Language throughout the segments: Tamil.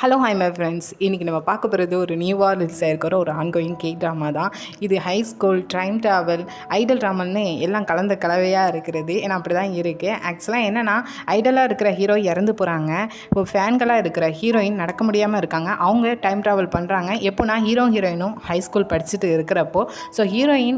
Hello hi my friends. இன்றைக்கி நம்ம பார்க்க போகிறது ஒரு நியூவாக ரிலீஸ் ஆகிருக்கிற ஒரு ஆன்கோயிங் கே ட்ராமா தான். இது high school, time travel, idol ட்ராமல்னு எல்லாம் கலந்த கலவையாக இருக்கிறது. ஏன்னா அப்படி தான் இருக்குது. ஆக்சுவலாக என்னென்னா, ஐடலாக இருக்கிற ஹீரோ இறந்து போகிறாங்க. இப்போ ஃபேன்களாக இருக்கிற ஹீரோயின் நடக்க முடியாமல் இருக்காங்க. அவங்க டைம் ட்ராவல் பண்ணுறாங்க. எப்போனா ஹீரோயினும் ஹை ஸ்கூல் படிச்சுட்டு இருக்கிறப்போ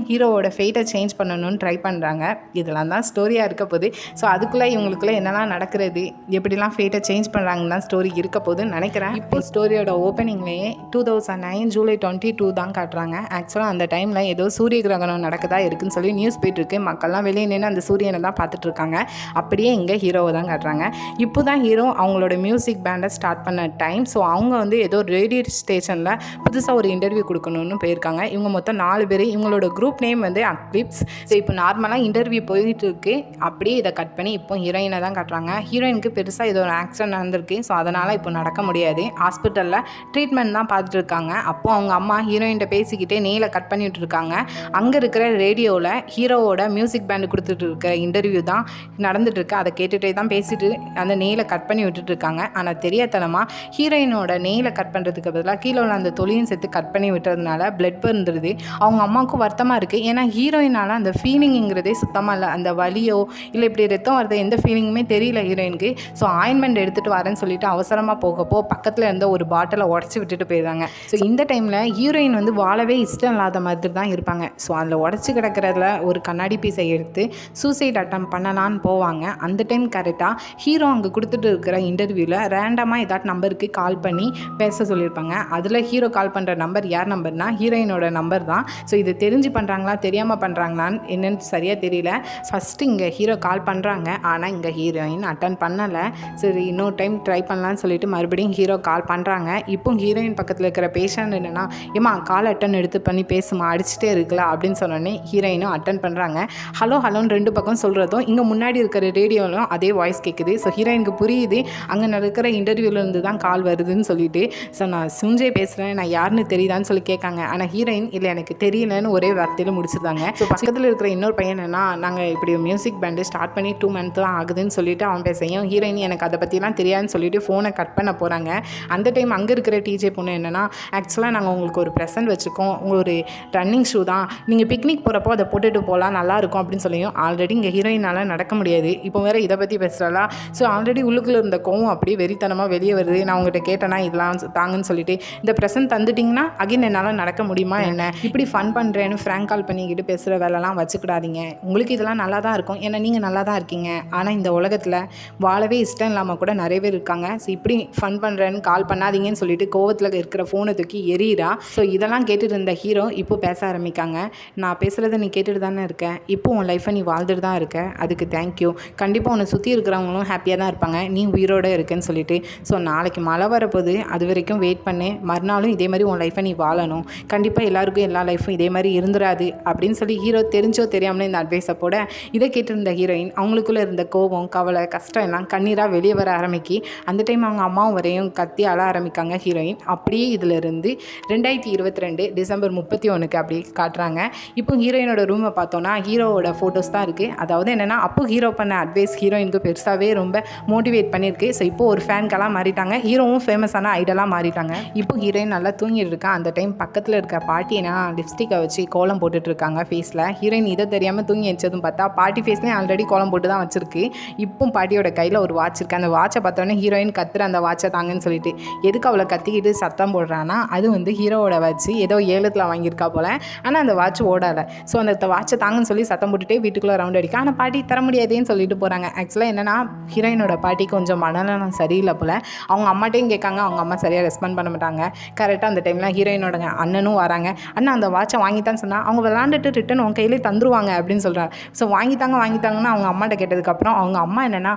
ஹீரோவோட ஃபேட்டை சேஞ்ச் பண்ணணும்னு ட்ரை பண்ணுறாங்க. இதெல்லாம் தான் ஸ்டோரியாக இருக்க போகுது. ஸோ அதுக்குள்ளே இவங்களுக்குள்ளே என்னெல்லாம் நடக்கிறது, எப்படிலாம் ஃபேட்டை சேஞ்ச் பண்ணுறாங்கன்னா ஸ்டோரி இருக்க போகுதுன்னு நினைக்கிறேன். இப்போ ஸ்டோரியோட ஓப்பனிங்லேயே 2009 ஜூலை 22 தான் காட்டுறாங்க. ஆக்சுவலாக அந்த டைமில் ஏதோ சூரிய கிரகணம் நடக்குதா இருக்குன்னு சொல்லி நியூஸ் போயிட்டுருக்கு. மக்கள்லாம் வெளியே நின்று அந்த சூரியனை தான் பார்த்துட்ருக்காங்க. அப்படியே இங்கே ஹீரோவை தான் காட்டுறாங்க. இப்போ தான் ஹீரோ அவங்களோட மியூசிக் பேண்டை ஸ்டார்ட் பண்ண டைம். ஸோ அவங்க ஏதோ ரேடியோ ஸ்டேஷனில் புதுசாக ஒரு இன்டர்வியூ கொடுக்கணும்னு போயிருக்காங்க. இவங்க மொத்தம் 4 பேர். இவங்களோட குரூப் நேம் அக்லிப்ஸ். ஸோ இப்போ நார்மலாக இன்டர்வியூ போயிட்டு இருக்கு. அப்படியே இதை கட் பண்ணி இப்போ ஹீரோயினை தான் காட்டுறாங்க. ஹீரோயினுக்கு பெருசாக ஏதோ ஒரு ஆக்சிடென்ட் நடந்திருக்கு. ஸோ அதனால் இப்போ நடக்க முடியாது. ஹாஸ்பிட்டலில் ட்ரீட்மெண்ட் தான் பார்த்துட்டு இருக்காங்க. அப்போது அவங்க அம்மா ஹீரோயின்கிட்ட பேசிக்கிட்டே நெயிலை கட் பண்ணிட்டு இருக்காங்க. அங்கே இருக்கிற ரேடியோவில் ஹீரோவோட மியூசிக் பேண்டு கொடுத்துட்டு இருக்க இன்டர்வியூ தான் நடந்துட்டுருக்கு. அதை கேட்டுகிட்டே தான் பேசிட்டு அந்த நெயிலை கட் பண்ணி விட்டுட்டு இருக்காங்க. ஆனால் தெரியாதனமாக ஹீரோயினோட நெயிலை கட் பண்ணுறதுக்கு பதிலாக கீழே உள்ள அந்த தொலியும் சேர்த்து கட் பண்ணி விட்டுறதுனால பிளட் வந்துடுது. அவங்க அம்மாவுக்கும் வருத்தமாக இருக்குது. ஏன்னா ஹீரோயினால் அந்த ஃபீலிங்கிறதே சுத்தமாக இல்லை. அந்த வலியோ இல்லை இப்படி ரத்தம் வரது எந்த ஃபீலிங்குமே தெரியல ஹீரோயினுக்கு. ஸோ ஆயின்மெண்ட் எடுத்துகிட்டு வரேன்னு சொல்லிட்டு அவசரமாக போகப்போ பக்கத்தில் இருந்த ஒரு பாட்டிலை உடச்சி விட்டுட்டு போயிடுறாங்க. ஸோ இந்த டைமில் ஹீரோயின் வாழவே இஷ்டம் இல்லாத மாதிரி தான் இருப்பாங்க. ஸோ அதில் உடச்சி கிடக்கிறதுல ஒரு கண்ணாடி பீஸை எடுத்து சூசைட் அட்டம் பண்ணலான்னு போவாங்க. அந்த டைம் கரெக்டாக ஹீரோ அங்கே கொடுத்துட்டு இருக்கிற இன்டர்வியூவில் ரேண்டமாக ஏதாட்டு நம்பருக்கு கால் பண்ணி பேச சொல்லியிருப்பாங்க. அதில் ஹீரோ கால் பண்ணுற நம்பர் யார் நம்பர்னா ஹீரோயினோட நம்பர் தான். ஸோ இது தெரிஞ்சு பண்ணுறாங்களா தெரியாமல் பண்ணுறாங்களான்னு என்னென்னு சரியாக தெரியல. ஃபஸ்ட்டு இங்கே ஹீரோ கால் பண்ணுறாங்க. ஆனால் இங்கே ஹீரோயின் அட்டன் பண்ணலை. சரி இன்னொரு டைம் ட்ரை பண்ணலான்னு சொல்லிட்டு மறுபடியும் ஹீரோ கால் பண்ணுறாங்க. இப்போ ஹீரோயின் பக்கத்தில் இருக்கிற பேஷண்ட் என்னென்னா, ஏமா கால் அட்டன் எடுத்து பண்ணி பேசுமா, அடிச்சுட்டே இருக்கலாம் அப்படின்னு சொன்னோடனே ஹீரோயினும் அட்டன் பண்ணுறாங்க. ஹலோ ஹலோன்னு 2 பக்கம் சொல்கிறதும் இங்கே முன்னாடி இருக்கிற ரேடியோவிலும் அதே வாய்ஸ் கேட்குது. ஸோ ஹீரோயினுக்கு புரியுது அங்கே நடக்கிற இன்டர்வியூலேருந்து தான் கால் வருதுன்னு சொல்லிட்டு. ஸோ நான் சுஞ்சய் பேசுகிறேன், நான் யாருன்னு தெரியுதான்னு சொல்லி கேட்காங்க. ஆனால் ஹீரோயின் இல்லை எனக்கு தெரியலன்னு ஒரே வார்த்தையில் முடிச்சிருந்தாங்க. ஸோ பக்கத்தில் இருக்கிற இன்னொரு பையன் என்னன்னா, நாங்கள் இப்படி மியூசிக் பேண்டு ஸ்டார்ட் பண்ணி 2 months தான் ஆகுதுன்னு சொல்லிட்டு அவன் பேசையும் ஹீரோயின் எனக்கு அதை பற்றிலாம் தெரியாதுன்னு சொல்லிட்டு ஃபோனை கட் பண்ண போகிறாங்க. அந்த டைம் அங்கே இருக்கிற டிஜே பொண்ணு என்னென்னா, ஆக்சுவலாக நாங்கள் உங்களுக்கு ஒரு ப்ரெசன்ட் வச்சுருக்கோம், ஒரு ரன்னிங் ஷூ தான், நீங்கள் பிக்னிக் போகிறப்போ அதை போட்டுட்டு போகலாம் நல்லாயிருக்கும் அப்படின்னு சொல்லியும் ஆல்ரெடி இங்கே ஹீரோயினால் நடக்க முடியாது. இப்போ வேறு இதை பற்றி பேசுகிறாளா. ஸோ ஆல்ரெடி உள்ளுக்குள்ளே இருந்த கோவம் அப்படியே வெறித்தனமாக வெளியே வருது. நான் உங்கள்கிட்ட கேட்டேன்னா இதெல்லாம் தாங்கன்னு சொல்லிட்டு இந்த ப்ரெசன்ட் தந்துட்டிங்கன்னா அகைன் என்னால் நடக்க முடியுமா என்ன, இப்படி ஃபன் பண்ணுறேன்னு ஃப்ராங்க் கால் பண்ணிக்கிட்டு பேசுகிற வேலைலாம் வச்சுக்கிடாதீங்க. உங்களுக்கு இதெல்லாம் நல்லா தான் இருக்கும், ஏன்னா நீங்கள் நல்லா தான் இருக்கீங்க. ஆனால் இந்த உலகத்தில் வாழவே இஷ்டம் இல்லாமல் கூட நிறைய பேர் இருக்காங்க. ஸோ இப்படி ஃபன் பண்ணுறேன்னு கால் பண்ணாதீங்கன்னு சொல்லிட்டு கோவத்தில் இருக்கிற ஃபோனை தூக்கி எறிகிறா. ஸோ இதெல்லாம் கேட்டுட்டு இருந்த ஹீரோ இப்போ பேச ஆரம்பிக்காங்க. நான் பேசுகிறத நீ கேட்டுட்டு தானே இருக்க, இப்போ உன் லைஃப்பை நீ வாழ்ந்துட்டு தான் இருக்க, அதுக்கு தேங்க்யூ. கண்டிப்பாக உன்னை சுற்றி இருக்கிறவங்களும் ஹாப்பியாக தான் இருப்பாங்க, நீ உயிரோடு இருக்கேன்னு சொல்லிட்டு. ஸோ நாளைக்கு மழை வரப்போது, அது வரைக்கும் வெயிட் பண்ணு, மறுநாளும் இதே மாதிரி உன் லைஃப்பை நீ வாழணும், கண்டிப்பாக எல்லாருக்கும் எல்லா லைஃப்பும் இதே மாதிரி இருந்துராது அப்படின்னு சொல்லி ஹீரோ தெரிஞ்சோ தெரியாமலே இந்த அட்வைஸை போட, இதை கேட்டிருந்த ஹீரோயின் அவங்களுக்குள்ளே இருந்த கோபம், கவலை, கஷ்டம் எல்லாம் கண்ணீராக வெளியே வர ஆரம்பிக்கி. அந்த டைம் அவங்க அம்மாவும் வரையும் கத்தி அழ ஆரம்பிக்காங்க ஹீரோயின். அப்படியே இதிலிருந்து 2022 டிசம்பர் 31 அப்படி காட்டுறாங்க. இப்போ ஹீரோயினோட ரூமை பார்த்தோன்னா ஹீரோவோட ஃபோட்டோஸ் தான் இருக்குது. அதாவது என்னென்னா, அப்போ ஹீரோ பண்ண அட்வைஸ் ஹீரோயினுக்கு பெருசாகவே ரொம்ப மோட்டிவேட் பண்ணியிருக்கு. ஸோ இப்போ ஒரு ஃபேன்கெல்லாம் மாறிட்டாங்க. ஹீரோவும் ஃபேமஸான ஐடலாக மாறிட்டாங்க. இப்போ ஹீரோயின் நல்லா தூங்கிட்டு இருக்கா. அந்த டைம் பக்கத்தில் இருக்க பாட்டி என்ன லிப்ஸ்டிக்கை வச்சு கோலம் போட்டுட்ருக்காங்க ஃபேஸில். ஹீரோயின் இதை தெரியாமல் தூங்கி வச்சதும் பார்த்தா பாட்டி ஃபேஸ்லேயும் ஆல்ரெடி கோலம் போட்டு தான் வச்சிருக்கு. இப்போ பாட்டியோட கையில் ஒரு வாட்ச் இருக்குது. அந்த வாட்சை பார்த்தோன்னே ஹீரோயின் கத்துற அந்த வாட்சை தாங்கன்னு சொல்லிட்டு எதுக்கு அவளை கத்திக்கிட்டு சத்தம் போடுறான்னா, அது ஹீரோவோட வாட்ச் ஏதோ ஏலத்தில் வாங்கியிருக்கா போல். ஆனால் அந்த வாட்ச் ஓடலை. ஸோ அந்த வாட்சை தாங்கன்னு சொல்லி சத்தம் போட்டுகிட்டே வீட்டுக்குள்ளே ரவுண்ட் அடிக்க. ஆனால் பாட்டி தர முடியாதேன்னு சொல்லிட்டு போகிறாங்க. ஆக்சுவலாக என்னென்னா, ஹீரோயினோட பாட்டி கொஞ்சம் மனநலம் சரியில்லை போல். அவங்க அம்மாட்டையும் கேட்காங்க, அவங்க அம்மா சரியாக ரெஸ்பாண்ட் பண்ண மாட்டாங்க. கரெக்டாக அந்த டைமில் ஹீரோயினோட அண்ணனும் வராங்க. அண்ணா அந்த வாட்சை வாங்கித்தான்னு சொன்னால் அவங்க விளாண்டுட்டு ரிட்டன் உன் கையிலே தந்துருவாங்க அப்படின்னு சொல்கிறாங்க. ஸோ வாங்கித்தாங்கன்னு அவங்க அம்மாட்ட கேட்டதுக்கப்புறம் அவங்க அம்மா என்னென்னா,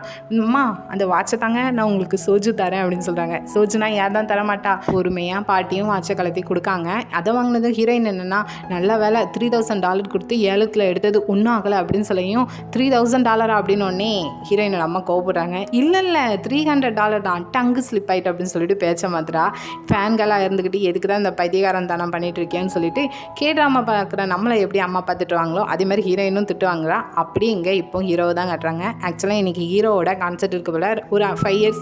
அம்மா அந்த வாட்சை தாங்க, நான் உங்களுக்கு சோஜு தரேன் அப்படின்னு சொல்கிறாங்க. சோஜுனா யார் தான் தரமாட்டா. பொறுமையாக பாட்டியும் வாட்சை கலத்தி கொடுக்காங்க. அதை வாங்கினது ஹீரோயின் என்னென்னா, நல்ல வேலை $3000 கொடுத்து ஏலத்தில் எடுத்தது ஒன்றும் ஆகலை அப்படின்னு சொல்லியும் $3000 அப்படின்னோடனே ஹீரோயினோட அம்மா கோவப்படுறாங்க. இல்லை $300 தான், டங்கு ஸ்லிப் ஆகிட்டு அப்படின்னு சொல்லிட்டு பேச்ச மாத்திரா. ஃபேன்களாக இருந்துக்கிட்டு எதுக்கு தான் இந்த பைத்தியகாரன் தானம் பண்ணிட்டு இருக்கேன்னு சொல்லிட்டு கேட்ராமா பார்க்குற நம்மளை எப்படி அம்மா பார்த்துட்டு வாங்களோ அதே மாதிரி ஹீரோயினும் திட்டுவாங்களா. அப்படி இங்கே இப்போ ஹீரோவை தான் காட்டுறாங்க. ஆக்சுவலாக இன்றைக்கி ஹீரோவோட கான்செர்ட் இருக்க போல் ஒரு 5 years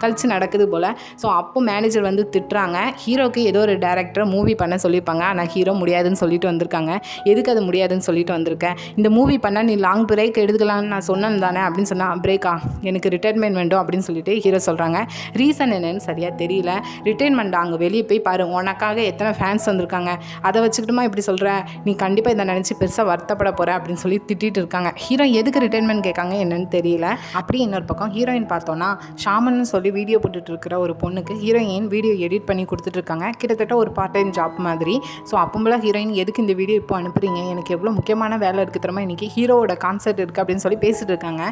கழிச்சு நடக்குது போல். ஸோ அப்போ மேனேஜர் வந்து திட்டுறாங்க. ஹீரோக்கு ஏதோ ஒரு டேரக்டரை மூவி பண்ண சொல்லியிருப்பாங்க. ஆனால் ஹீரோ முடியாதுன்னு சொல்லிட்டு வந்திருக்காங்க. எதுக்கு அது முடியாதுன்னு சொல்லிட்டு வந்திருக்கேன், இந்த மூவி பண்ணால் நீ லாங் பிரேக் எடுத்துக்கலான்னு நான் சொன்னேன் தானே அப்படின்னு சொன்னால், பிரேக்கா எனக்கு ரிட்டைர்மெண்ட் வேண்டும் அப்படின்னு சொல்லிட்டு ஹீரோ சொல்கிறாங்க. ரீசன் என்னன்னு சரியாக தெரியல. ரிட்டைர்மெண்ட் அங்கே வெளியே போய் பாரு, உனக்காக எத்தனை ஃபேன்ஸ் வந்திருக்காங்க, அதை வச்சுக்கிட்டுமா இப்படி சொல்கிற, நீ கண்டிப்பாக இதை நினச்சி பெருசாக வருத்தப்பட போகிற அப்படின்னு சொல்லி திட்டிட்டு இருக்காங்க. ஹீரோ எதுக்கு ரிட்டைர்மெண்ட் கேட்காங்க என்னன்னு தெரியல. அப்படி இன்னொரு பக்கம் ஹீரோயின் பார்த்தோன்னா ஷாமன்னு சொல்லி வீடியோ போட்டுட்டு இருக்கிற ஒரு பொண்ணுக்கு ஹீரோயின் வீடியோ எடிட் பண்ணி கொடுத்துட்டு இருக்காங்க. கிட்டத்தட்ட ஒரு பார்ட் டைம் ஜாப் மாதிரி. ஸோ அப்போலாம் ஹீரோயின் எதுக்கு இந்த வீடியோ இப்போ அனுப்புறீங்க, எனக்கு எவ்வளோ முக்கியமான வேலை இருக்குது தெரியுமா, இன்றைக்கி ஹீரோவோட கான்சர்ட் இருக்குது அப்படின்னு சொல்லி பேசிட்டு இருக்காங்க.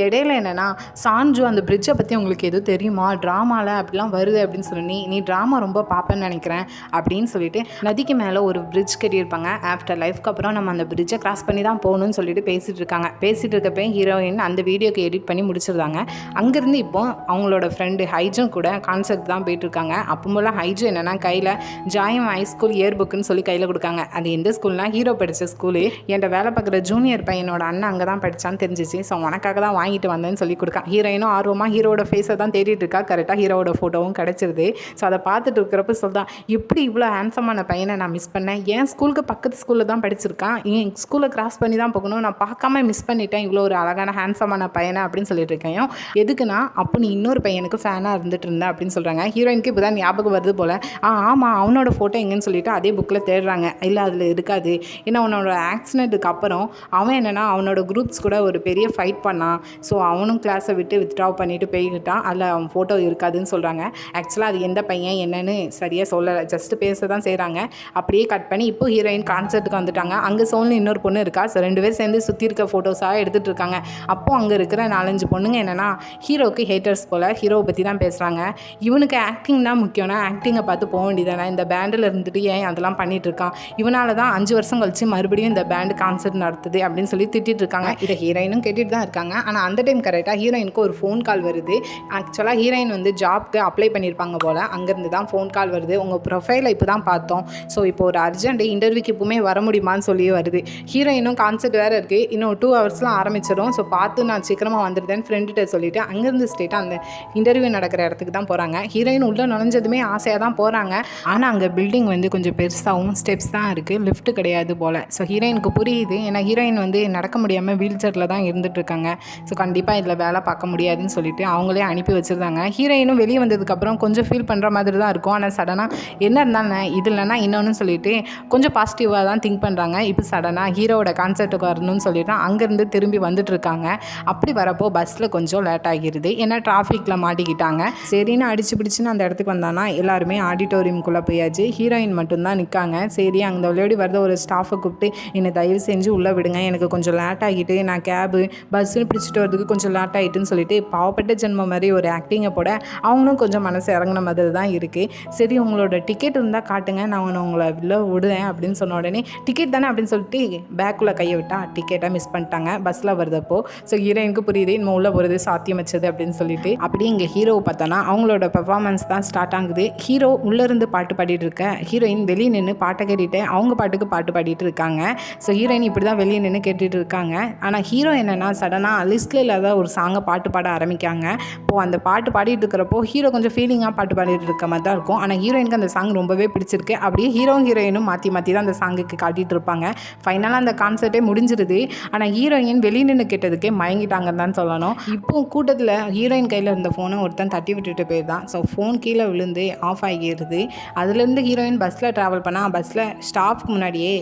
இடையில என்னென்னா, சாஞ்சு அந்த பிரிட்ஜை பற்றி உங்களுக்கு எதுவும் தெரியுமா, ட்ராமாவில் அப்படிலாம் வருது அப்படின்னு சொல்லி நீ ட்ராமா ரொம்ப பார்ப்பேன்னு நினைக்கிறேன் அப்படின்னு சொல்லிட்டு நதிக்கு மேலே ஒரு பிரிட்ஜ் கட்டியிருப்பாங்க. ஆஃப்டர் லைஃப்க்கு அப்புறம் நம்ம அந்த பிரிட்ஜை கிராஸ் பண்ணி தான் போகணும்னு சொல்லிட்டு பேசிகிட்டு இருக்காங்க. பேசிகிட்டு இருக்கப்போ ஹீரோயின் அந்த வீடியோக்கு எடிட் பண்ணி முடிச்சிருந்தாங்க. அங்கேருந்து இப்போ அவங்களோட ஃப்ரெண்டு ஹைஜும் கூட கான்சர்ட் தான் போயிட்டுருக்காங்க. அப்போலாம் ஹைஜு என்னென்னா கையில் ஜாயம் ஹை ஸ்கூல் இயர் புக்குன்னு சொல்லி கையில் கொடுக்காங்க. அது எந்த ஸ்கூல்னால் ஹீரோ படித்த ஸ்கூலு. என்கிட்ட வேலை பார்க்குற ஜூனியர் பையனோட அண்ணன் அங்கே தான் படித்தான்னு தெரிஞ்சிச்சு. ஸோ உனக்காக தான் வாங்கிட்டு வந்தேன்னு சொல்லி கொடுக்கான். ஹீரோயினும் ஆர்வமாக ஹீரோட ஃபேஸை தான் தேடிட்டு இருக்கா. கரெக்டாக ஹீரோட ஃபோட்டோவும் கிடச்சிருது. ஸோ அதை பார்த்துட்டு இருக்கிறப்ப சொல்தான், எப்படி இவ்வளோ ஹேண்ட்ஸமான பையனை நான் மிஸ் பண்ணேன், என் ஸ்கூலுக்கு பக்கத்து ஸ்கூலில் தான் படிச்சிருக்கான், என் ஸ்கூலை கிராஸ் பண்ணி தான் போகணும், நான் பார்க்காம மிஸ் பண்ணிட்டேன் இவ்வளோ ஒரு அழகான ஹேண்ட்ஸமான பையனை அப்படின்னு சொல்லிட்டு இருக்கேன். எதுக்குன்னா, அப்போ நீ இன்னொரு பையனுக்கு ஃபேனாக இருந்துட்டு இருந்த அப்படின்னு சொல்கிறாங்க. ஹீரோயினுக்கு இப்போ தான் ஞாபகம் வருது போல். ஆமாம், அவனோட ஃபோட்டோ எங்கன்னு சொல்லிட்டு அதே புக்கில் தேடுறாங்க. இல்லை அதில் இருக்காது. ஏன்னா அவனோட ஆக்சிடென்ட்டுக்கு அப்புறம் அவன் என்னென்னா அவனோட குரூப்ஸ் கூட ஒரு பெரிய ஃபைட் பண்ணான். ஸோ அவனும் கிளாஸை விட்டு வித்ட்ரா பண்ணிவிட்டு போய்கிட்டான். அதில் அவன் ஃபோட்டோ இருக்காதுன்னு சொல்கிறாங்க. ஆக்சுவலாக அது எந்த பையன் என்னன்னு சரியாக சொல்லலை, ஜஸ்ட்டு பேச தான் செய்கிறாங்க. அப்படியே கட் பண்ணி இப்போ ஹீரோயின் கான்சர்ட்டுக்கு வந்துட்டாங்க. அங்கே சோல்னு இன்னொரு பொண்ணு இருக்கா. ஸோ 2 பேர் சேர்ந்து சுற்றி இருக்க ஃபோட்டோஸாக எடுத்துகிட்டு இருக்காங்க. அப்போது அங்கே இருக்கிற 4-5 பொண்ணுங்க என்னென்னா ஹீரோக்கு ஹேட்டர்ஸ் போல் ஹீரோவை பற்றி தான் பேசுகிறாங்க. இவனுக்கு ஆக்டிங் தான் முக்கியம்னா ஆக்டிங்கை பார்த்து போக வேண்டியதானே, இந்த பேண்டில் இருந்துட்டு ஏன் அதெல்லாம் பண்ணிகிட்டு இருக்கான், இவனால தான் 5 வருஷம் கழிச்சு மறுபடியும் இந்த பேண்டு கான்சர்ட் நடத்துது அப்படின்னு சொல்லி திட்டிட்டு இருக்காங்க. இதை ஹீரோயினும் கேட்டுட்டு தான் இருக்காங்க. ஆனால் அந்த டைம் கரெக்டாக ஹீரோயினுக்கு ஒரு ஃபோன் கால் வருது. ஆக்சுவலாக ஹீரோயின் வந்து ஜாப்க்கு அப்ளை பண்ணியிருப்பாங்க போல். அங்கேருந்து தான் ஃபோன் கால் வருது. உங்கள் ப்ரொஃபைலை இப்போ தான் பார்த்தோம், ஸோ இப்போ ஒரு அர்ஜென்ட் இன்டர்வியூக்கு இப்போவுமே வர முடியுமான்னு சொல்லி வருது. ஹீரோயினும் கான்சர்ட் வேறு இருக்குது, இன்னும் 2 ஹவர்ஸ்லாம் ஆரம்பிச்சிடும், ஸோ பார்த்து நான் சீக்கிரமாக வந்துடுதேன் ஃப்ரெண்டுகிட்ட சொல்லிவிட்டு அங்கேருந்து ஸ்ட்ரெயிட்டாக அந்த இன்டர்வியூ நடக்கிற இடத்துக்கு தான் போகிறாங்க. ஹீரோயின் உள்ளே நுழைஞ்சதுமே ஆசையாக தான் போகிறாங்க. ஆனால் அங்கே பில்டிங் வந்து கொஞ்சம் பெருசாகவும் ஸ்டெப்ஸ் தான் இருக்குது, லிஃப்ட் கிடையாது போல். ஸோ ஹீரோயினுக்கு புரியுது, ஏன்னா ஹீரோயின் வந்து நடக்க முடியாமல் வீல் சேரில் தான் இருந்துகிட்டு இருக்காங்க. ஸோ கண்டிப்பாக இதில் வேலை பார்க்க முடியாதுன்னு சொல்லிட்டு அவங்களே அனுப்பி வச்சுருந்தாங்க. ஹீரோயினும் வெளியே வந்ததுக்கப்புறம் கொஞ்சம் ஃபீல் பண்ணுற மாதிரி தான் இருக்கும். ஆனால் சடனாக என்ன இருந்தாலும் இது இல்லைனா இன்னொன்று சொல்லிட்டு கொஞ்சம் பாசிட்டிவாக தான் திங்க் பண்ணுறாங்க. இப்போ சடனாக ஹீரோவோட கான்சர்ட்டுக்கு வரணும்னு சொல்லிட்டு அங்கேருந்து திரும்பி வந்துட்டு இருக்காங்க. அப்படி வரப்போ பஸ்ஸில் கொஞ்சம் லேட் ஆகிடுது, ஏன்னா டிராஃபிக்கில் மாட்டிக்கிட்டாங்க. சரின்னு அடிச்சு பிடிச்சின்னு அந்த இடத்துக்கு வந்தானா எல்லாருமே ஆடிட்டோரியம்குள்ளே போயாச்சு. ஹீரோயின் மட்டும்தான் நிற்காங்க. சரி, அங்கே விளையாடி வரத ஒரு ஸ்டாஃபை கூப்பிட்டு என்னை தயவு செஞ்சு உள்ளே விடுங்க, எனக்கு கொஞ்சம் லேட் ஆகிட்டு, நான் கேபு பஸ்ஸுன்னு பிடிச்சிட்டு வரதுக்கு கொஞ்சம் லேட் ஆகிட்டுன்னு சொல்லிட்டு பாவப்பட்ட ஜென்மம் மாதிரி ஒரு ஆக்டிங்கை போட அவங்களும் கொஞ்சம் மனசு இறங்கின மாதிரி தான் இருக்குது. சரி, உங்களோட டிக்கெட் இருந்தால் காட்டுங்க, நான் உங்களை உள்ள விடுவேன் அப்படின்னு சொன்ன உடனே டிக்கெட் தானே அப்படின்னு சொல்லிட்டு பேக்குள்ளே கையை விட்டா டிக்கெட்டை மிஸ் பண்ணிட்டாங்க பஸ்ஸில் வருதப்போ. ஸோ ஹீரோயினுக்கு புரியுது நம்ம உள்ளே போகிறது சாத்தியம் வச்சது அப்படின்னு சொல்லிட்டு அப்படியே இங்கே ஹீரோவை பார்த்தோன்னா அவங்களோட பெர்ஃபார்மன்ஸ் தான் ஸ்டார்ட் ஆகுது. ஹீரோ உள்ளேருந்து பாட்டு பாடிட்டு இருக்க, ஹீரோயின் வெளியே நின்று பாட்டை கேட்டுட்டு அவங்க பாட்டுக்கு பாட்டு பாடிட்டு இருக்காங்க. ஸோ ஹீரோயின் இப்படி தான் வெளியே நின்று கேட்டுட்டு இருக்காங்க. ஆனால் ஹீரோ என்னென்னா சடனாக லிஸ்ட்டில் இல்லாத ஒரு சாங்கை பாட்டு பாட ஆரம்பிக்காங்க. இப்போது அந்த பாட்டு பாடிட்டு இருக்கிறப்போ ஹீரோ கொஞ்சம் ஃபீலிங்காக பாட்டு பாடிட்டு இருக்க மாதிரி தான் இருக்கும். ஆனால் ஹீரோயினுக்கு அந்த சாங் ரொம்பவே பிடிச்சிருக்கு. அப்படியே ஹீரோயினும் மாற்றி மாற்றி தான் அந்த சாங்குக்கு காட்டிகிட்டு இருப்பாங்க. ஃபைனலாக அந்த கான்சர்ட்டே முடிஞ்சிருது. ஆனால் ஹீரோயின் வெளியே நின்று கேட்டதுக்கே மயங்கிட்டாங்கன்னு தான் சொல்லணும். இப்போ கூட்டத்தில் ஹீரோயின் கையில் இருந்த ஃபோனை ஒருத்தன் தட்டி விட்டுட்டு போயிருந்தான். ஸோ ஃபோன் கீழே விழுந்து ஆஃப் ஆகிடுது. அதுலேருந்து ஹீரோயின் பஸ்ஸில் ட்ராவல் பண்ணால் பஸ்ஸில் ஸ்டாப்க்கு முன்னாடியே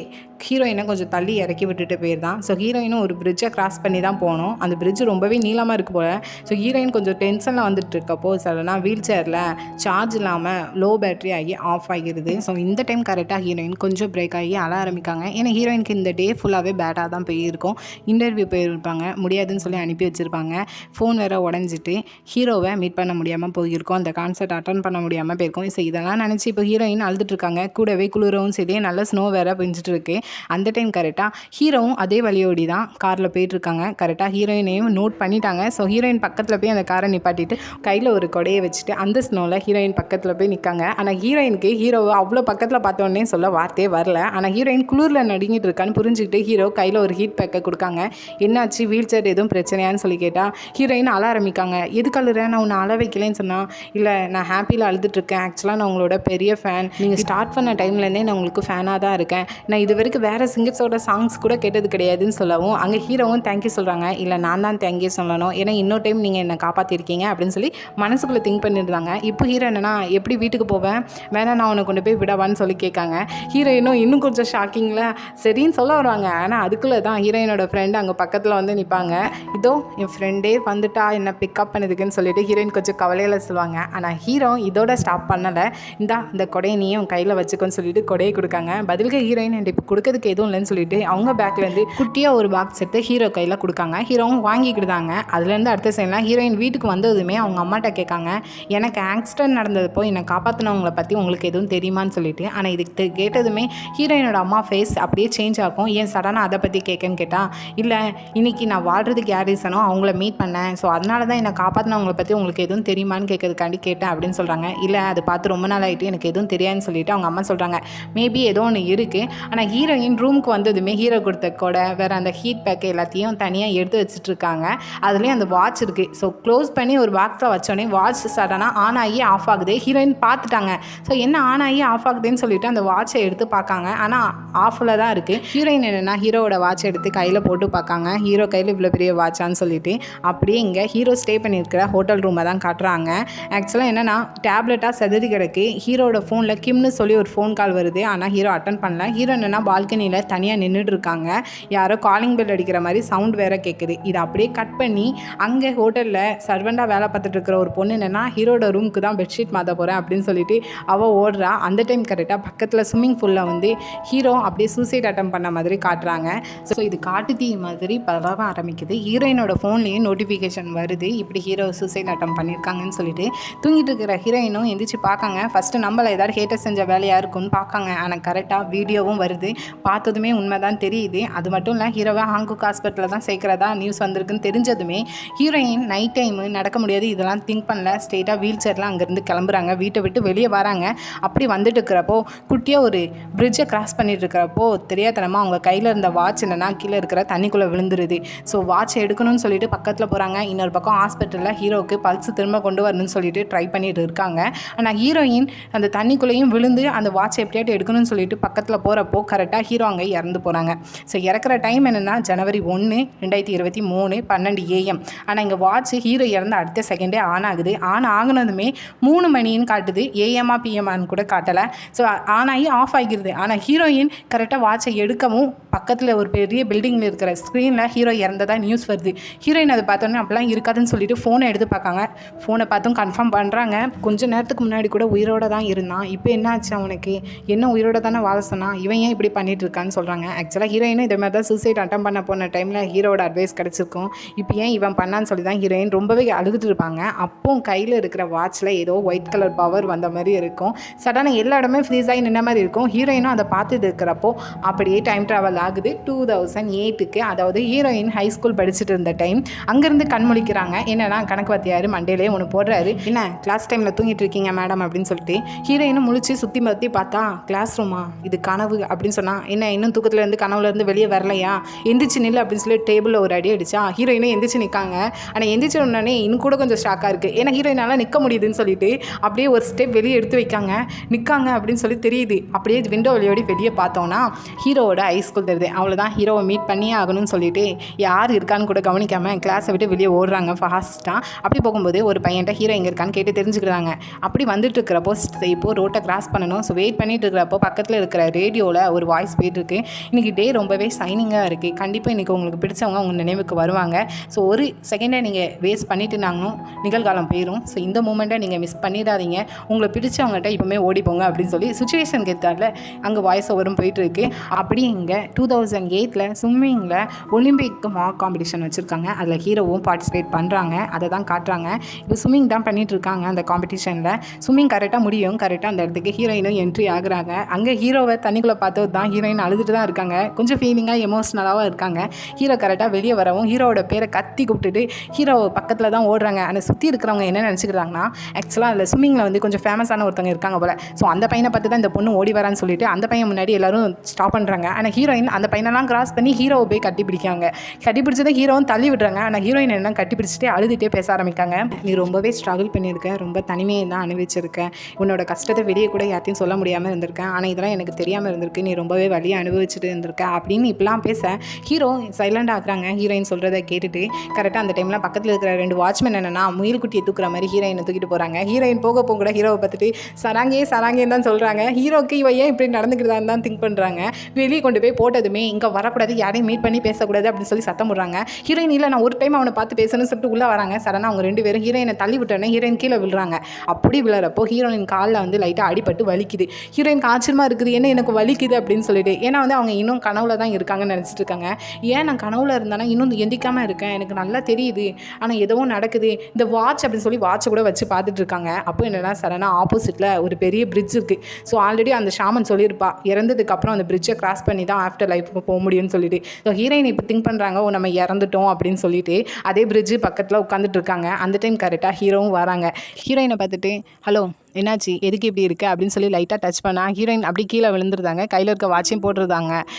ஹீரோயினை கொஞ்சம் தள்ளி இறக்கி விட்டுட்டு போயிருந்தான். ஸோ ஹீரோயினும் ஒரு பிரிட்ஜை கிராஸ் பண்ணி தான் போகணும். அந்த பிரிட்ஜ் ரொம்பவே நீளமாக இருக்குது போல். ஸோ ஹீரோயின் கொஞ்சம் டென்ஷனில் வந்துட்டு இருக்கப்போ சடனாக வீல் சேரில் சார்ஜ் இல்லாமல் லோ பேட்டரி ஆகி ஆஃப் ஆகிடுது. ஸோ இந்த டைம் கரெக்டாக ஹீரோயின் கொஞ்சம் பிரேக் ஆகி அழ ஆரம்பிக்காங்க. ஏன்னா ஹீரோயினுக்கு இந்த டே ஃபுல்லாகவே பேட்டாக தான் போயிருக்கும். இன்டர்வியூ போயிருப்பாங்க, முடியாதுன்னு சொல்லி அனுப்பி வச்சுருப்பாங்க. ஃபோன் வேறு உடஞ்சிட்டு ஹீரோவை மீட் பண்ண முடியாமல் போயிருக்கோம். அந்த கான்சர்ட் அட்டன் பண்ண முடியாமல் போயிருக்கோம். ஸோ இதெல்லாம் நினச்சி இப்போ ஹீரோயின் அழுதுட்டு இருக்காங்க. கூடவே குளிரவும் சரி, நல்ல ஸ்னோ வேறு பெஞ்சிட்டு இருக்கு. அந்த டைம் கரெக்டாக ஹீரோவும் அதே வழியோடி தான் காரில் போயிட்டுருக்காங்க. கரெக்டாக ஹீரோயினையும் நோட் பண்ணிட்டாங்க. ஸோ ஹீரோயின் பக்கத்தில் போய் அந்த காரை நிப்பாட்டிட்டு கையில் ஒரு கொடையை வச்சுட்டு அந்த ஸ்னோவில் ஹீரோயின் பக்கத்தில் போய் நிற்காங்க. ஆனால் ஹீரோயினுக்கு ஹீரோவை அவ்வளோ பக்கத்தில் பார்த்தோன்னே சொல்ல வார்த்தையே வரல. ஆனால் ஹீரோயின் குளிரில் நடுங்கிட்டு இருக்கான்னு புரிஞ்சுக்கிட்டு ஹீரோ கையில் ஒரு ஹீட் பேக்கை கொடுக்காங்க. என்னாச்சு, வீல் சேர் எதுவும் பிரச்சனையான்னு சொல்லி கேட்டால் ஹீரோயின் அழ ஆரம்பிக்காங்க. எதுக்கு அழுறேன், நான் உன்னை அழ வைக்கலன்னு சொன்னால், இல்லை நான் ஹாப்பியில் அழுதுட்டுருக்கேன், ஆக்சுவலாக நான் உங்களோட பெரிய ஃபேன், நீங்கள் ஸ்டார்ட் பண்ண டைம்லேருந்தே நான் உங்களுக்கு ஃபேனாக தான் இருக்கேன், நான் இது வரைக்கும் வேறு சிங்கர்ஸோட சாங்ஸ் கூட கேட்டது கிடையாதுன்னு சொல்லவும் அங்கே ஹீரோவும் தேங்க்யூ சொல்கிறாங்க. இல்லை நான் தான் தேங்க்யூ சொல்லணும், ஏன்னா இன்னொரு டைம் நீங்கள் என்னை காப்பாற்றிருக்கீங்க அப்படின்னு சொல்லி மனசுக்குள்ளே திங்க் பண்ணியிருந்தாங்க. இப்போ ஹீரோ என்னன்னா, எப்படி வீட்டுக்கு போவேன், வேணா நான் உன்னை கொண்டு போய் விடவான்னு சொல்லி கேட்காங்க. ஹீரோயினும் இன்னும் கொஞ்சம் ஷாக்கிங்கில் சரின்னு சொல்ல வருவாங்க. ஆனால் அதுக்குள்ளே தான் ஹீரோயினோட ஃப்ரெண்டு அங்கே பக்கத்தில் வந்து நிற்பாங்க. இதோ என் ஃப்ரெண்டே வந்துட்டா என்ன பிக்கப் பண்ணதுக்குன்னு சொல்லிட்டு ஹீரோயின் கொஞ்சம் கவலையில் சொல்லுவாங்க. ஆனால் ஹீரோ இதோட ஸ்டாப் பண்ணலை. இந்த கொடையை நீயும் உன் கையில் வச்சுக்கோன்னு சொல்லிட்டு கொடையை கொடுக்காங்க. பதிலுக்கு ஹீரோயின் என்கிட்ட இப்போ கொடுக்கறதுக்கு எதுவும் இல்லைன்னு சொல்லிட்டு அவங்க பேக்லேருந்து குட்டியாக ஒரு பாக்ஸ் எடுத்து ஹீரோ கையில் கொடுக்காங்க. ஹீரோவும் வாங்கிக்கிட்டாங்க. அதுலேருந்து அடுத்த சைட்லாம் ஹீரோயின் வீட்டுக்கு வந்ததுமே அவங்க அம்மாட்ட கேட்காங்க, எனக்கு ஆக்சிடென்ட் நடந்ததுப்போ என்னை காப்பாற்றினவங்களை பற்றி உங்களுக்கு எதுவும் தெரியுமான்னு சொல்லிட்டு. ஆனால் இதுக்கு கேட்டதுமே ஹீரோயினோட அம்மா ஃபேஸ் அப்படியே சேஞ்ச் ஆகும். ஏன் சடனாக அதை பற்றி கேட்கன்னு கேட்டால், இல்லை இன்றைக்கி நான் வாழ்கிறதுக்கு யார் ரீசனோ அவங்கள மீட் பண்ணேன், ஸோ அதனால தான் என்னை காப்பாற்றினவங்களை பற்றி உங்களுக்கு எதுவும் தெரியுமான்னு கேட்கறதுக்காண்டி கேட்டேன் அப்படின்னு சொல்கிறாங்க. இல்லை அது பார்த்து ரொம்ப நாள் ஆகிட்டு எனக்கு எதுவும் தெரியாதுன்னு சொல்லிட்டு அவங்க அம்மா சொல்கிறாங்க. மேபி ஏதோ ஒன்று இருக்குது. ஆனால் ஹீரோயின் ரூமுக்கு வந்ததுமே ஹீரோ கொடுத்த கூட வேறு அந்த ஹீட் பேக் எல்லாத்தையும் தனியாக எடுத்து வச்சுட்ருக்காங்க. அதுலேயும் அந்த வாட்ச் இருக்குது. ஸோ க்ளோஸ் பண்ணி ஒரு பாக்ஸில் வச்சோடனே வாட்ச் சடனாக ஆன் ஆகி ஆஃப் ஆகுது. ஹீரோயின் பார்த்துட்டாங்க. ஸோ என்ன ஆன் ஆகி ஆஃப் ஆகுதுன்னு சொல்லிட்டு அந்த வாட்சை எடுத்து பார்க்காங்க. ஆனால் ஆஃபில் தான் இருக்குது. ஹீரோயின் என்னென்னா ஹீரோவோட வாட்சை எடுத்து கையில் போட்டு பார்க்காங்க. ஹீரோ கையில் இவ்வளோ பெரிய வாட்சான்னு சொல்லிட்டு அப்படியே இங்கே ஹீரோ ஸ்டே பண்ணியிருக்கிற ஹோட்டல் ரூமை தான் காட்டுறாங்க. ஆக்சுவலாக என்னென்னா டேப்லெட்டாக செதறி கிடக்கு. ஹீரோட ஃபோனில் கிம்னு சொல்லி ஒரு ஃபோன் கால் வருது. ஆனால் ஹீரோ அட்டன் பண்ணல. ஹீரோ என்னென்னா பால்கனியில் தனியாக நின்றுட்டு இருக்காங்க. யாரோ காலிங் பெல் அடிக்கிற மாதிரி சவுண்ட் வேறு கேட்குது. இதை அப்படியே கட் பண்ணி அங்கே ஹோட்டலில் சர்வெண்டாக வேலை பார்த்துட்டு இருக்கிற ஒரு பொண்ணு என்னென்னா ஹீரோட ரூமுக்கு தான் பெட்ஷீட் மாற்ற போகிறேன் அப்படின்னு சொல்லிட்டு அவள் ஓடுறா. அந்த டைம் கரெக்டாக பக்கத்தில் ஸ்விம்மிங் பூலில் வந்து ஹீரோ அப்படியே சூசைட் அட்டம் பண்ண மாதிரி காட்டுறாங்க. ஸோ இது காட்டு தீ மாதிரி பரவ ஆரம்பிக்குது. ஹீரோயினோட ஃபோன்லேயும் நோட்டிஃபிகேஷன் வருது, இப்படி ஹீரோ சூசைட் அட்டம் பண்ணியிருக்காங்கன்னு சொல்லிட்டு. தூங்கிட்டு இருக்கிற ஹீரோயினும் எந்திரிச்சு பார்க்காங்க. ஃபஸ்ட்டு நம்மளை ஏதாவது ஹேட்டர் செஞ்ச வேலையாக இருக்குன்னு பார்க்காங்க. ஆனால் கரெக்டாக வீடியோவும் வருது. பார்த்ததுமே உண்மை தான் தெரியுது. அது மட்டும் இல்லை, ஹீரோவை ஹாங்காங் ஹாஸ்பிட்டலில் தான் சேர்க்குறதா நியூஸ் வந்திருக்குன்னு தெரிஞ்சதுமே ஹீரோயின் நைட் டைமு நடக்க முடியாது இதெல்லாம் திங்க் பண்ணல. ஸ்ட்ரெயிட்டாக வீல் சேர்லாம் அங்கேருந்து கிளம்புறாங்க. வீட்டை விட்டு வெளியே வராங்க. அப்படி வந்துட்டு இருக்கிறப்போ குட்டியாக ஒரு பிரிட்ஜை கிராஸ் பண்ணிட்டு இருக்கிறப்போ தெரியாதனமாக அவங்க கையில் இருந்த வாட்ச் என்னன்னா கீழே இருக்கிற தண்ணிக்குள்ளே விழுந்துருது. ஸோ வாட்சை எடுக்கணும்னு சொல்லிட்டு பக்கத்தில் போகிறாங்க. இன்னொரு பக்கம் ஹாஸ்பிட்டலில் ஹீரோவுக்கு பல்ஸ் திரும்ப கொண்டு வரணும்னு சொல்லிட்டு ட்ரை பண்ணிட்டு இருக்காங்க. ஆனால் ஹீரோயின் அந்த தண்ணிக்குள்ளேயும் விழுந்து அந்த வாட்சை எப்படியாட்டு எடுக்கணும்னு சொல்லிட்டு பக்கத்தில் போகிறப்போ கரெக்டாக ஹீரோ அங்கே இறந்து போகிறாங்க. ஸோ இறக்குற டைம் என்னென்னா ஜனவரி 1, 2023 12 AM. ஆனால் இங்கே வாட்ச் ஹீரோ இறந்த அடுத்த செகண்டே ஆன் ஆகுது. ஆன் ஆகுனதுமே 3 மணின்னு காட்டுது. ஏஎம்மா பிஎம்மான்னு கூட காட்டலை. ஸோ ஆன் ஆகி ஆஃப் ஆகிடுது. ஆனால் ஹீரோயின் கரெக்டாக வாட்சை எடுக்கவும் பக்கத்தில் ஒரு பெரிய பில்டிங்கில் இருக்கிற ஸ்க்ரீனில் ஹீரோ இறந்ததாக நியூஸ் வருது. ஹீரோயின் அதை பார்த்தோன்னே அப்படிலாம் இருக்காதுன்னு சொல்லிட்டு ஃபோனை எடுத்து பார்க்காங்க. ஃபோனை பார்த்தும் கன்ஃபார்ம் பண்ணுறாங்க. கொஞ்சம் நேரத்துக்கு முன்னாடி கூட உயிரோட தான் இருந்தான், இப்போ என்ன ஆச்சு அவனுக்கு, என்ன உயிரோட தானே வாழ சொன்னான், இவன் ஏன் இப்படி பண்ணிட்டு இருக்கான்னு சொல்கிறாங்க. ஆக்சுவலாக ஹீரோயினும் இதே மாதிரி தான் சூசைட் அட்டம் பண்ண போன டைமில் ஹீரோட அட்வைஸ் கிடச்சிருக்கும். இப்போ ஏன் இவன் பண்ணான்னு சொல்லி தான் ஹீரோயின் ரொம்பவே அழுதுட்டு இருப்பாங்க. அப்போ கையில் இருக்கிற வாட்சில் ஏதோ ஒயிட் கலர் பவர் வந்த மாதிரி இருக்கும். சடனாக எல்லா இடமே ஃப்ரீஸ் ஆகி நின்ன மாதிரி இருக்கும். ஹீரோயினும் அதை பார்த்துட்டு இருக்கிறப்போ அப்படியே டைம் ட்ராவல் ஆகுது 2008க்கு. அதாவது ஹீரோயின் ஹை ஸ்கூல் படிச்சுட்டு இருந்த டைம். அங்கேருந்து கண்முழிக்கிறாங்க. என்னன்னா கணக்கு வாத்தியார் மண்டேலே ஒன்று போடுறாரு. என்ன கிளாஸ் டைமில் தூங்கிட்டு இருக்கீங்க மேடம் அப்படின்னு சொல்லிட்டு ஹீரோயினும் முழிச்சு சுற்றி மத்தி பார்த்தா கிளாஸ் ரூமா, இது கனவு அப்படின்னு சொன்னால், என்ன இன்னும் தூக்கத்துலேருந்து கனவுலேருந்து வெளியே வரலையா, எந்திரிச்சு நில்லு அப்படின்னு சொல்லி டேபிளில் ஒரு அடி அடிச்சா. ஹீரோயினும் எந்திரிச்சு நிற்காங்க. ஆனால் எந்திரிச்ச உடனே இன்னும் கூட கொஞ்சம் ஷாக்காக இருக்குது. ஏன்னா ஹீரோயினால் நிற்க முடியுதுன்னு சொல்லிட்டு அப்படியே ஒரு ஸ்டெப் வெளியே எடுத்து வைக்காங்க. நிற்காங்க அப்படின்னு சொல்லி தெரியுது. அப்படியே விண்டோ வழியோடி வெளியே பார்த்தோன்னா ஹீரோவோட ஹை ஸ்கூல் தெரியுது. அவ்வளோதான், ஹீரோவை மீட் பண்ணியே ஆகணும்னு சொல்லிட்டு யார் இருக்கான்னு கூட கவனிக்காமல் கிளாஸை விட்டு வெளியே ஓடுறாங்க ஃபாஸ்ட்டாக. அப்படி போகும்போது ஒரு பையன்ட்ட ஹீரோ எங்கே இருக்கான்னு கேட்டு தெரிஞ்சுக்கிறாங்க. அப்படி வந்துட்டு இருக்கிறப்போ இப்போது ரோட்டை கிராஸ் பண்ணணும். ஸோ வெயிட் பண்ணிட்டு இருக்கிறப்போ பக்கத்தில் இருக்கிற ரேடியோவில் ஒரு வாய்ஸ் போயிட்டுருக்கு. இன்றைக்கி டே ரொம்பவே சைனிங்காக இருக்குது, கண்டிப்பாக இன்றைக்கி உங்களுக்கு பிடிச்சவங்க உங்கள் நினைவுக்கு வருவாங்க. ஸோ ஒரு செகண்டை நீங்கள் வேஸ்ட் பண்ணிட்டுனாங்கன்னு நிகழ்காலம் போயிடும். ஸோ இந்த மூமெண்ட்டை நீங்கள் மிஸ் பண்ணிடாதீங்க. உங்களை பிடிச்சவங்ககிட்ட இப்போவுமே ஓடிப்போங்க அப்படின்னு சொல்லி சுச்சுவேஷன் கேட்டால அங்கே வாய்ஸ் ஓவரும் போயிட்டுருக்கு. அப்படி இங்கே 2008 ஸ்விம்மிங்கில் ஒலிம்பிக் மார்க் காம்படிஷன் வச்சுருக்காங்க. அதில் ஹீரோவும் பார்ட்டிசிபேட் பண்ணுறாங்க. அதை தான் காட்டுறாங்க. இப்போ ஸ்விம்மிங் தான் பண்ணிகிட்டு இருக்காங்க. அந்த காம்படிஷனில் ஸ்விம்மிங் கரெக்டாக முடியும். கரெக்டாக அந்த இடத்துக்கு ஹீரோயினும் என்ட்ரி ஆகுறாங்க. அங்கே ஹீரோவை தண்ணிக்குள்ளே பார்த்தது தான் ஹீரோயின் அழுதுட்டு தான் இருக்காங்க. கொஞ்சம் ஃபீலிங்காக எமோஷ்னலாகவும் இருக்காங்க. ஹீரோ கரெக்டாக வெளியே வரவும் ஹீரோவோட பேரை கத்தி கூப்பிட்டுட்டு ஹீரோ பக்கத்தில் தான் ஓடுறாங்க. அந்த சுற்றி இருக்கிறவங்க என்ன நினச்சிக்கிறாங்கன்னா, ஆக்சுவலாக அதில் ஸ்விம்மிங்கில் வந்து கொஞ்சம் ஃபேமஸான ஒருத்தவங்க இருக்காங்க போல். ஸோ அந்த பையனை பார்த்து தான் இந்த பொண்ணு ஓடி வரான்னு சொல்லிட்டு அந்த பையன் முன்னாடி எல்லாரும் ஸ்டாப் பண்ணுறாங்க. ஆனால் ஹீரோயின் அந்த பையனெல்லாம் கிராஸ் பண்ணி ஹீரோவை போய் கட்டி பிடிக்காங்க. கட்டி பிடிச்சதை ஹீரோவும் தள்ளி விடுறாங்க. ஆனால் ஹீரோயின் என்ன கட்டி பிடிச்சிட்டு அழுதுகிட்டே பேச ஆரம்பிக்காங்க. நீ ரொம்பவே ஸ்ட்ரகிள் பண்ணியிருக்கேன், ரொம்ப தனிமையை தான் அனுபவிச்சிருக்கேன், உன்னோட கஷ்டத்தை வெளியே கூட யார்ட்டையும் சொல்ல முடியாமல் இருந்திருக்கேன், ஆனால் இதெல்லாம் எனக்கு தெரியாமல் இருந்திருக்கு, நீ ரொம்பவே வலியை அனுபவிச்சுட்டு இருந்திருக்க அப்படின்னு இப்படிலாம் பேச ஹீரோ சைலண்ட் ஆகுறாங்க. ஹீரோயின் சொல்கிறத கேட்டுட்டு கரெக்டாக அந்த டைமில் பக்கத்தில் இருக்கிற 2 வாட்ச்மேன் என்னன்னா முயல் குட்டியை தூக்குற மாதிரி ஹீரோயினை தூக்கிட்டு போகிறாங்க. ஹீரோயின் போக கூட ஹீரோவை பார்த்துட்டு சராங்கேன்னு தான் சொல்கிறாங்க. ஹீரோக்கு இவ ஏன் இப்படி நடந்துக்கிட்டான்னு தான் திங்க் பண்ணுறாங்க. வெளியே கொண்டு போய் போட்டதுமே இங்கே வரக்கூடாது, யாரையும் மீட் பண்ணி பேசக்கூடாது அப்படின்னு சொல்லி சத்தம் போடுறாங்க. ஹீரோயின் இல்லை நான் ஒரு டைம் அவனை பார்த்து பேசணும்னு சொல்லிட்டு உள்ளே வராங்க. சடனாக அவங்க 2 பேரும் ஹீரோயினை தள்ளி விட்டோன்னே ஹீரோயின் கீழே விழுறாங்க. அப்படி விழுறப்போ ஹீரோயின் காலில் வந்து லைட்டாக அடிபட்டு வலிக்குது. ஹீரோயினுக்கு ஆச்சரியமாக இருக்குது, என்ன எனக்கு வலிக்குது அப்படின்னு சொல்லிட்டு. ஏன்னா வந்து அவங்க இன்னும் கனவுல தான் இருக்காங்கன்னு நினச்சிட்டு இருக்காங்க. ஏன் நான் கனவுல இருந்தானா இன்னும் எந்திக்காமல் இருக்கேன், எனக்கு நல்லா தெரியுது, ஆனால் எதுவும் நடக்குது, இந்த வாட்ச் அப்படின்னு சொல்லி வாட்சை கூட வச்சு பார்த்துட்டு இருக்காங்க. அப்போ என்னென்னா சடனாக ஆப்போசிட்டில் ஒரு பெரிய பிரிட்ஜ் இருக்குது. ஸோ ஆல்ரெடி அந்த ஷாமன் சொல்லியிருப்பா இறந்ததுக்கப்புறம் அந்த பிரிட்ஜை கிராஸ் பண்ணி தான் ஆஃப்டர் லைஃப்க்கு போக முடியும்னு சொல்லிட்டு. ஸோ ஹீரோயின் இப்போ திங்க் பண்ணுறாங்க, ஓ நம்ம இறந்துட்டோம் அப்படின்னு சொல்லிட்டு அதே பிரிட்ஜு பக்கத்தில் உட்காந்துட்டு இருக்காங்க. அந்த டைம் கரெக்டாக ஹீரோவும் வராங்க. ஹீரோயினை பார்த்துட்டு ஹலோ என்னாச்சு, எதுக்கு இப்படி இருக்குது அப்படின்னு சொல்லி லைட்டாக டச் பண்ணால் ஹீரோயின் அப்படி கீழே விழுந்துருந்தாங்க. கையில் இருக்க வாட்சையும் போட்டுருந்தாங்க.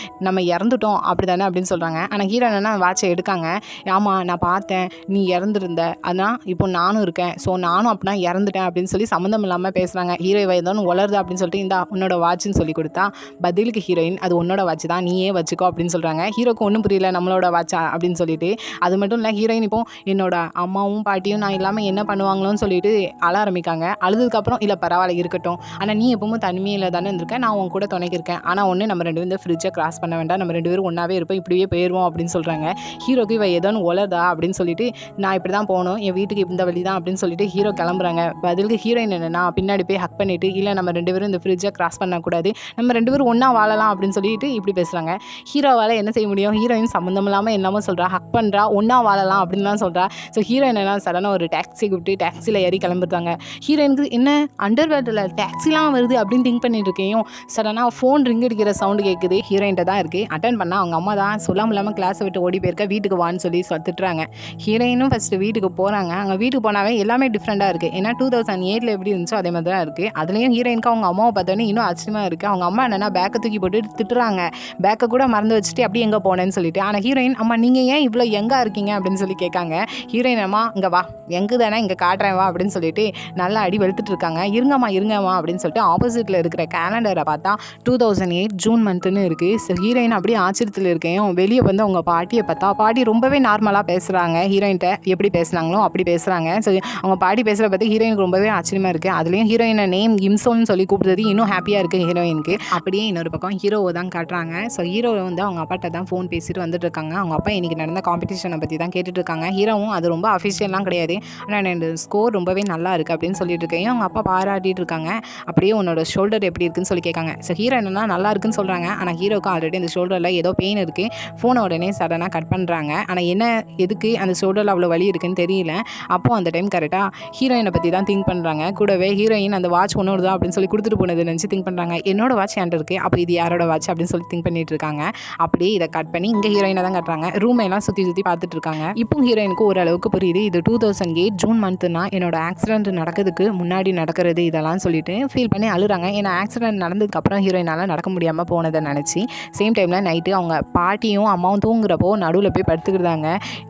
நம்ம இறந்துட்டோம் அப்படி தானே அப்படின்னு சொல்கிறாங்க. ஆனால் ஹீரோயின் என்ன வாட்சை எடுக்காங்க. ஆமாம் நான் பார்த்தேன், நீ இறந்துருந்த, அதான் இப்போ நானும் இருக்கேன், ஸோ நானும் அப்படின்னா இறந்துட்டேன் அப்படின்னு சொல்லி சம்மந்தம் இல்லாமல் பேசுகிறாங்க. ஹீரோ வயதானு வளருது அப்படின்னு சொல்லிட்டு இந்த உன்னோட வாட்சுன்னு சொல்லி கொடுத்தா பதிலுக்கு ஹீரோயின் அது உன்னோட வாட்ச் தான், நீயே வச்சுக்கோ அப்படின்னு சொல்கிறாங்க. ஹீரோக்கு ஒன்றும் புரியல நம்மளோட வாட்சா அப்படின்னு சொல்லிட்டு. அது மட்டும் இல்லை ஹீரோயின் இப்போ என்னோட அம்மாவும் பாட்டியும் நான் இல்லாமல் என்ன பண்ணுவாங்களோன்னு சொல்லிட்டு அழ ஆரம்பிக்காங்க. அழுதுக்கப்புறம் இல்லை பரவாயில்ல இருக்கட்டும், ஆனால் நீ எப்பவும் தனிமையில் தானே இருந்திருக்கேன், நான் உன் கூட துணைக்கிருக்கேன், ஆனால் ஒன்று நம்ம 2 பேரும் இந்த ஃப்ரிட்ஜை கிராஸ் பண்ண வேண்டாம், நம்ம 2 பேரும் ஒன்றாவே இருப்போம், இப்படியே போயிடுவோம் அப்படின்னு சொல்கிறாங்க. ஹீரோக்கு இவ ஏதோன்னு உலதா அப்படின்னு சொல்லிட்டு நான் இப்படி தான் போகணும், என் வீட்டுக்கு இந்த வழி தான் அப்படின்னு சொல்லிட்டு ஹீரோ கிளம்புறாங்க. பதிலுக்கு ஹீரோயின் என்னென்னா பின்னாடி போய் ஹக் பண்ணிவிட்டு இல்லை நம்ம 2 பேரும் இந்த ஃப்ரிட்ஜை கிராஸ் பண்ணக்கூடாது, நம்ம 2 பேரும் ஒன்றா வாழலாம் அப்படின்னு சொல்லிட்டு இப்படி பேசுகிறாங்க. ஹீரோவால் என்ன செய்ய முடியும், ஹீரோயின் சம்மந்தம் இல்லாமல் என்னமோ சொல்கிறா, ஹக் பண்ணுறா, ஒன்றா வாழலாம் அப்படின்லாம் சொல்கிறா. ஸோ ஹீரோயின் என்ன சடனாக ஒரு டாக்ஸி கூப்பிட்டு டாக்ஸியில் ஏறி கிளம்பிட்டாங்க. ஹீரோயினுக்கு என்ன அண்டர்வேர்டில் டாக்ஸிலாம் வருது அப்படின்னு திங்க் பண்ணிட்டு இருக்கேன். சடனாக ஃபோன் ரிங் அடிக்கிற சவுண்டு கேட்குது. ஹீரோயின்ட்ட தான் இருக்குது. அட்டன் பண்ணால் அவங்க அம்மா தான் சொல்லாமல் இல்லாமல் கிளாஸை விட்டு ஓடி போயிருக்க, வீட்டுக்கு வான்னு சொல்லி திட்டுறாங்க. ஹீரோயினும் ஃபஸ்ட்டு வீட்டுக்கு போகிறாங்க. அங்கே வீட்டுக்கு போனாவே எல்லாமே டிஃப்ரெண்ட்டாக இருக்குது. ஏன்னா 2008 எப்படி இருந்துச்சோ அதே மாதிரி தான் இருக்குது. அதுலேயும் ஹீரோயினுக்கு அவங்க அம்மாவை பார்த்தோன்னே இன்னும் ஆச்சரியமாக இருக்குது. அவங்க அம்மா என்னென்னா பேக்கை தூக்கி போட்டு திட்டுறாங்க, பேக்கை கூட மறந்து வச்சுட்டு அப்படியே எங்கே போனேன்னு சொல்லிட்டு. ஆனால் ஹீரோயின் அம்மா நீங்கள் ஏன் இவ்வளோ எங்கே இருக்கீங்க அப்படின்னு சொல்லி கேட்காங்க. ஹீரோயின் அம்மா இங்கே வா, எங்கே தானே இங்கே காட்டுறேன் வா அப்படின்னு சொல்லிட்டு நல்லா அடி வெளுத்துட்டு இருக்காங்க. இருங்கம்மா அப்படின்னு சொல்லிட்டு ஆப்போசிட்டில் இருக்கிற கேலண்டரை பார்த்தா 2008 ஜூன் மந்த்துன்னு இருக்குது. ஸோ ஹீரோயின் அப்படியே ஆச்சரியத்தில் இருக்கேன். வெளியே வந்து அவங்க பாட்டியை பார்த்தா பாட்டி ரொம்பவே நார்மலாக பேசுகிறாங்க. ஹீரோயின்ட்ட எப்படி பேசுனாங்களோ அப்படி பேசுகிறாங்க. ஸோ அவங்க பாட்டி பேசுகிற பார்த்து ஹீரோயினுக்கு ரொம்பவே ஆச்சரியமாக இருக்குது. அதுலேயும் ஹீரோயினை நேம் இம்சோன்னு சொல்லி கூப்பிடுறது இன்னும் ஹாப்பியாக இருக்குது ஹீரோயினுக்கு. அப்படியே இன்னொரு பக்கம் ஹீரோவை தான் காட்டுறாங்க. ஸோ ஹீரோ வந்து அவங்க அப்பாட்ட தான் ஃபோன் பேசிட்டு வந்துட்டு இருக்காங்க. அவங்க அப்பா இன்றைக்கி நடந்த காம்படிஷனை பற்றி தான் கேட்டுட்டு இருக்காங்க. ஹீரோவும் அது ரொம்ப அஃபிஷியல்லாம் கிடையாது, ஆனால் என்னோட ஸ்கோர் ரொம்பவே நல்லா இருக்குது அப்படின்னு சொல்லிட்டு இருக்கேன். அவங்க அப்பா பாராட்டிட்டு இருக்காங்க. அப்படியே உன்னோட ஷோல்டர் எப்படி இருக்குன்னு சொல்லி கேட்காங்க. ஸோ ஹீரோ என்னன்னா நல்லா இருக்குன்னு சொல்கிறாங்க. ஆனால் ஹீரோக்கு ஆல்ரெடி அந்த ஷோல்டரில் ஏதோ பெயின் இருக்குது. ஃபோனை உடனே சடனாக கட் பண்ணுறாங்க. ஆனால் என்ன எதுக்கு அந்த ஷோல்டரில் அவ்வளோ வலி இருக்குன்னு தெரியல. அப்போது அந்த டைம் கரெக்டாக ஹீரோயினை பற்றி தான் திங்க் பண்ணுறாங்க. கூடவே ஹீரோயின் அந்த வாட்ச் ஒன்னோடு தான் அப்படின்னு சொல்லி கொடுத்துட்டு போனது நினச்சி திங்க் பண்ணுறாங்க. என்னோட வாட்ச் என்கிட்ட இருக்குது, அப்போ இது யாரோட வாட்ச் அப்படின்னு சொல்லி திங்க் பண்ணிட்டு இருக்காங்க. அப்படியே இதை கட் பண்ணி இங்கே ஹீரோயினை தான் கட்டுறாங்க. ரூமையெல்லாம் சுற்றி பார்த்துட்டு இருக்காங்க. இப்போ ஹீரோயினுக்கு ஓரளவுக்கு புரியுது, இது 2008 ஜூன் மந்த்துனா என்னோட ஆக்சிடென்ட் நடக்கிறதுக்கு முன்னாடி நடக்கிறது இதெல்லாம் சொல்லிட்டு ஃபீல் பண்ணி அழுறாங்க. ஏன்னா ஆக்சிடென்ட் நடந்ததுக்கப்புறம் ஹீரோயினால் நடக்க முடியாமல் போனதை நினச்சி. சேம் டைமில் நைட்டு அவங்க பாட்டியும் அம்மாவும் தூங்குறப்போ நடுவில் போய் படுத்துக்கிட்டாங்க.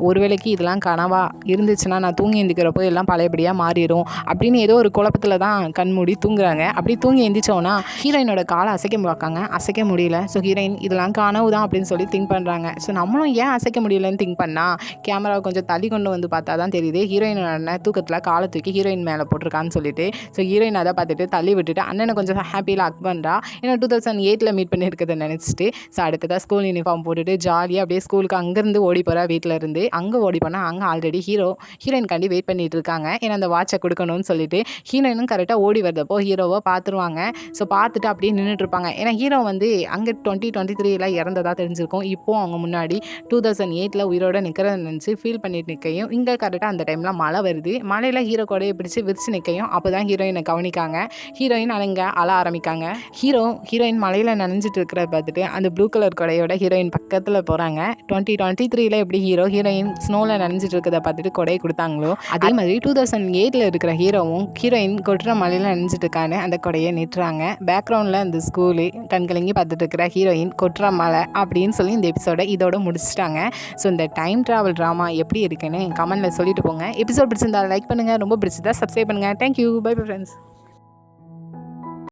ஒருவேளைக்கு இதெல்லாம் கனவாக இருந்துச்சுன்னா நான் தூங்கி எந்திக்கிறப்போ எல்லாம் பழையபடியாக மாறிடும் அப்படின்னு ஏதோ ஒரு குழப்பத்தில் தான் கண்மூடி தூங்குறாங்க. அப்படி தூங்கி எந்திரிச்சோன்னா ஹீரோயினோட காலை அசைக்க பார்க்காங்க, அசைக்க முடியல. ஸோ ஹீரோயின் இதெல்லாம் கனவு தான் அப்படின்னு சொல்லி திங்க் பண்ணுறாங்க. ஸோ நம்மளும் ஏன் அசைக்க முடியலன்னு திங்க் பண்ணால் கேமராவை கொஞ்சம் தள்ளி கொண்டு வந்து பார்த்தா தான் தெரியுது ஹீரோயினோட தூக்கத்தில் காலை தூக்கி ஹீரோயின் மேலே போட்டிருக்கான்னு சொல்லிட்டு. ஸோ ஹீரோயின் அதை பார்த்துட்டு தள்ளி விட்டுட்டு அண்ணனை கொஞ்சம் ஹாப்பியில் ஹக் பண்ணுறா. ஏன்னா 2008 மீட் பண்ணியிருக்கிறத நினச்சிட்டு. ஸோ அடுத்ததாக ஸ்கூல் யூனிஃபார்ம் போட்டுட்டு ஜாலியாக அப்படியே ஸ்கூலுக்கு அங்கேருந்து ஓடி போகிறா. வீட்டில் இருந்து அங்கே ஓடி போனால் அங்கே ஆல்ரெடி ஹீரோயின்காண்டி வெயிட் பண்ணிட்டு இருக்காங்க. ஏன்னா அந்த வாட்சை கொடுக்கணும்னு சொல்லிட்டு ஹீரோயினும் கரெக்டாக ஓடி வரதப்போ ஹீரோவை பார்த்துருவாங்க. ஸோ பார்த்துட்டு அப்படியே நின்றுட்டு இருப்பாங்க. ஏன்னா ஹீரோ வந்து அங்கே 2023 இறந்ததாக தெரிஞ்சிருக்கும். இப்போது அவங்க முன்னாடி 2008 உயிரோட நிற்கிறத நினச்சி ஃபீல் பண்ணிட்டு நிற்கையும் இங்கே கரெக்டாக அந்த டைமில் மழை வருது. மழையில் ஹீரோ கூடயை பிடிச்சி விரிச்சு நிற்கையும் அப்போ தான் ஹீரோயின் ஹீரோயினை கவனிக்காங்க. ஹீரோயின் அங்கே அழ ஆரம்பிக்காங்க. ஹீரோயின் மலையில் நனைஞ்சிட்டு இருக்கிறத பார்த்துட்டு அந்த ப்ளூ கலர் கொடையோட ஹீரோயின் பக்கத்தில் போகிறாங்க. 2023 எப்படி ஹீரோயின் ஸ்னோவில் நனைஞ்சிட்டு இருக்கிறத பார்த்துட்டு கொடையை கொடுத்தாங்களோ அதே மாதிரி 2008 இருக்கிற ஹீரோயின் கொட்டுற மலையில் நனைஞ்சிட்டு இருக்கான்னு அந்த கொடையை நீட்டுறாங்க. பேக்ரவுண்டில் அந்த ஸ்கூலு கண்கலங்கி பார்த்துட்டு இருக்கிற ஹீரோயின் கொட்டுற மலை அப்படின்னு சொல்லி இந்த எபிசோடை இதோட முடிச்சிட்டாங்க. ஸோ இந்த டைம் ட்ராவல் ட்ராமா எப்படி இருக்குன்னு கமெண்ட்டில் சொல்லிட்டு போங்க. எபிசோட் பிடிச்சிருந்தா லைக் பண்ணுங்கள், ரொம்ப பிடிச்சிருந்தா சப்ஸ்கிரைப் பண்ணுங்கள். Thank you, bye bye friends.